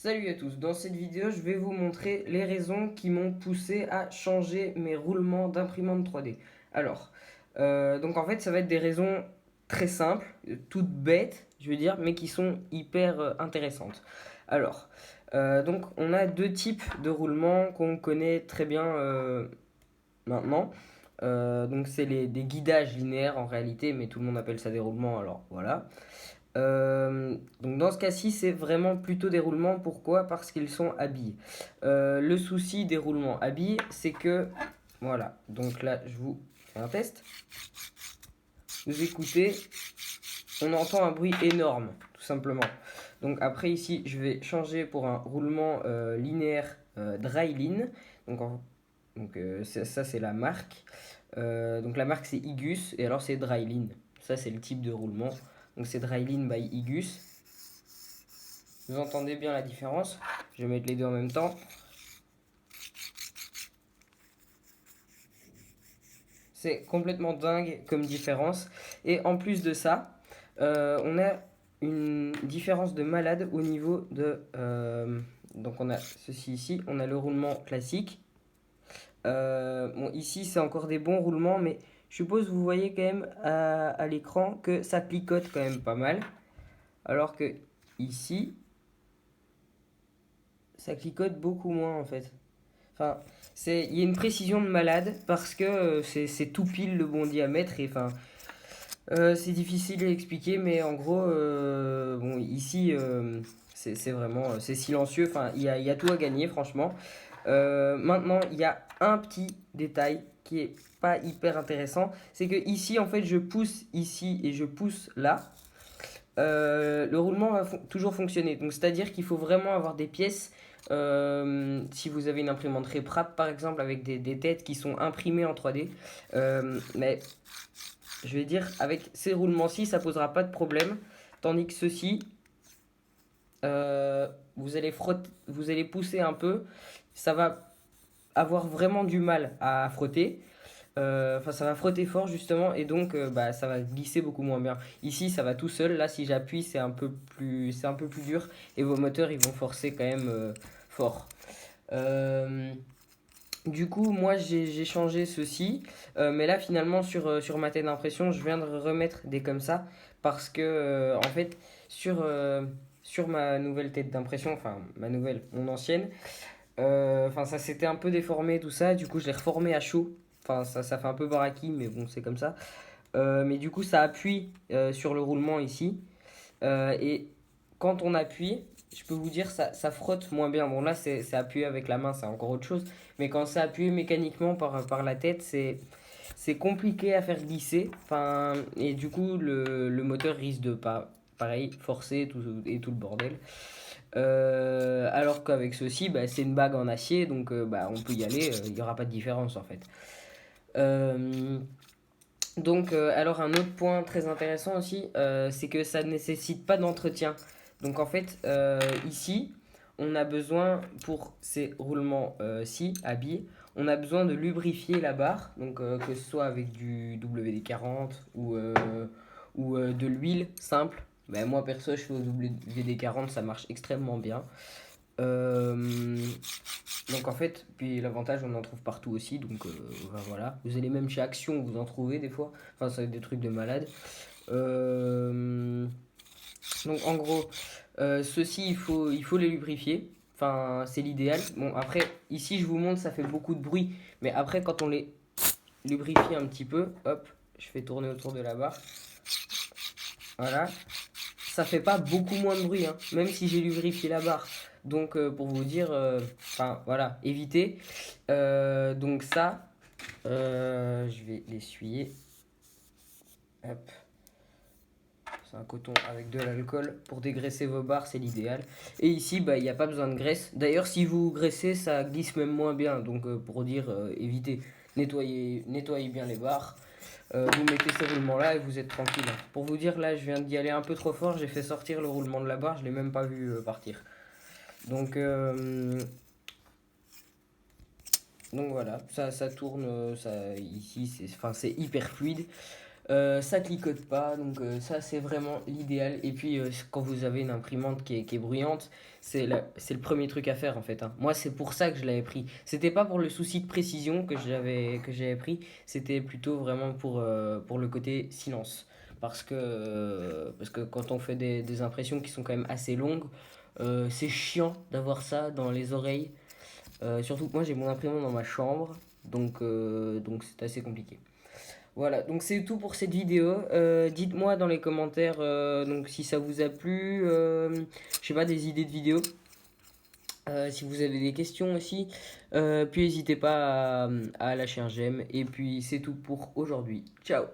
Salut à tous, dans cette vidéo je vais vous montrer les raisons qui m'ont poussé à changer mes roulements d'imprimante 3D. Alors, donc en fait ça va être des raisons très simples, toutes bêtes je veux dire, mais qui sont hyper intéressantes. Alors, donc on a deux types de roulements qu'on connaît très bien maintenant. Donc c'est des guidages linéaires en réalité, mais tout le monde appelle ça des roulements, alors voilà. Donc dans ce cas-ci, c'est vraiment plutôt des roulements. Pourquoi? Parce qu'ils sont à billes. Le souci des roulements à billes, c'est que, voilà, donc là, je vous fais un test. Vous écoutez, on entend un bruit énorme, tout simplement. Donc après ici, je vais changer pour un roulement linéaire Dryline. Donc, ça, c'est la marque. Donc la marque, c'est Igus, et alors c'est Dryline. Ça, c'est le type de roulement. Donc c'est Dryline by Igus. Vous entendez bien la différence? Je vais mettre les deux en même temps. C'est complètement dingue comme différence. Et en plus de ça, on a une différence de malade au niveau de... donc on a ceci ici, on a le roulement classique. Bon, ici c'est encore des bons roulements, mais je suppose vous voyez quand même à l'écran que ça clicote quand même pas mal. Alors que ici, ça clicote beaucoup moins en fait. Enfin, il y a une précision de malade parce que c'est tout pile le bon diamètre et enfin, c'est difficile à expliquer, mais en gros, bon, ici, c'est vraiment, c'est silencieux. Enfin, il y a tout à gagner, franchement. Maintenant, il y a un petit détail qui est pas hyper intéressant, c'est que ici, en fait, je pousse ici et je pousse là. Le roulement va toujours fonctionner. Donc, c'est-à-dire qu'il faut vraiment avoir des pièces. Si vous avez une imprimanterie Pratt par exemple avec des têtes qui sont imprimées en 3D, mais je vais dire avec ces roulements-ci ça posera pas de problème, tandis que ceux-ci, vous allez pousser un peu, ça va avoir vraiment du mal à frotter. Enfin, ça va frotter fort justement et donc bah, ça va glisser beaucoup moins bien. Ici, ça va tout seul. Là, si j'appuie, c'est un peu plus dur et vos moteurs ils vont forcer quand même fort. Euh, du coup, moi j'ai changé ceci, mais là finalement sur ma tête d'impression, je viens de remettre des comme ça parce que en fait sur, sur ma nouvelle tête d'impression, enfin mon ancienne, enfin ça s'était un peu déformé tout ça, du coup je l'ai reformé à chaud. Enfin ça fait un peu baraki, mais bon c'est comme ça. Mais du coup ça appuie sur le roulement ici. Et quand on appuie, je peux vous dire ça frotte moins bien. Bon là c'est appuyé avec la main, c'est encore autre chose. Mais quand c'est appuyé mécaniquement par la tête, c'est compliqué à faire glisser. Enfin, et du coup le moteur risque de pas pareil forcer et tout le bordel. Alors qu'avec ceci, bah, c'est une bague en acier, donc bah, on peut y aller, il n'y aura pas de différence en fait. Euh, donc, alors un autre point très intéressant aussi, c'est que ça ne nécessite pas d'entretien. Donc en fait, ici, on a besoin, pour ces roulements-ci, à billes, on a besoin de lubrifier la barre, donc que ce soit avec du WD-40 ou de l'huile simple. Ben, moi perso, je fais au WD-40, ça marche extrêmement bien. Euh, donc en fait, puis l'avantage, on en trouve partout aussi. Donc ben voilà, vous allez même chez Action, vous en trouvez des fois. Enfin, ça va être des trucs de malade. Euh, donc en gros, ceux-ci, il faut les lubrifier. Enfin, c'est l'idéal. Bon, après, ici, je vous montre, ça fait beaucoup de bruit. Mais après, quand on les lubrifie un petit peu, hop, je fais tourner autour de la barre. Voilà, ça fait pas beaucoup moins de bruit, hein, même si j'ai lubrifié la barre. Donc pour vous dire, enfin voilà, évitez. Donc ça, je vais l'essuyer. Hop, c'est un coton avec de l'alcool. Pour dégraisser vos barres, c'est l'idéal. Et ici, bah, il n'y a pas besoin de graisse. D'ailleurs, si vous graissez, ça glisse même moins bien. Donc pour dire, évitez. Nettoyez bien les barres. Vous mettez ce roulement là et vous êtes tranquille. Pour vous dire, là, je viens d'y aller un peu trop fort. J'ai fait sortir le roulement de la barre. Je l'ai même pas vu partir. Donc, donc voilà, ça tourne. Ça, ici, c'est hyper fluide. Ça cliquote pas, donc ça c'est vraiment l'idéal. Et puis quand vous avez une imprimante qui est bruyante, c'est le premier truc à faire en fait, hein. Moi c'est pour ça que je l'avais pris. C'était pas pour le souci de précision que j'avais pris, c'était plutôt vraiment pour le côté silence. Parce que quand on fait des impressions qui sont quand même assez longues, c'est chiant d'avoir ça dans les oreilles. Surtout que moi j'ai mon imprimante dans ma chambre, donc c'est assez compliqué. Voilà, donc c'est tout pour cette vidéo. Dites-moi dans les commentaires donc si ça vous a plu, je sais pas, des idées de vidéos, si vous avez des questions aussi. Puis n'hésitez pas à lâcher un j'aime. Et puis c'est tout pour aujourd'hui. Ciao!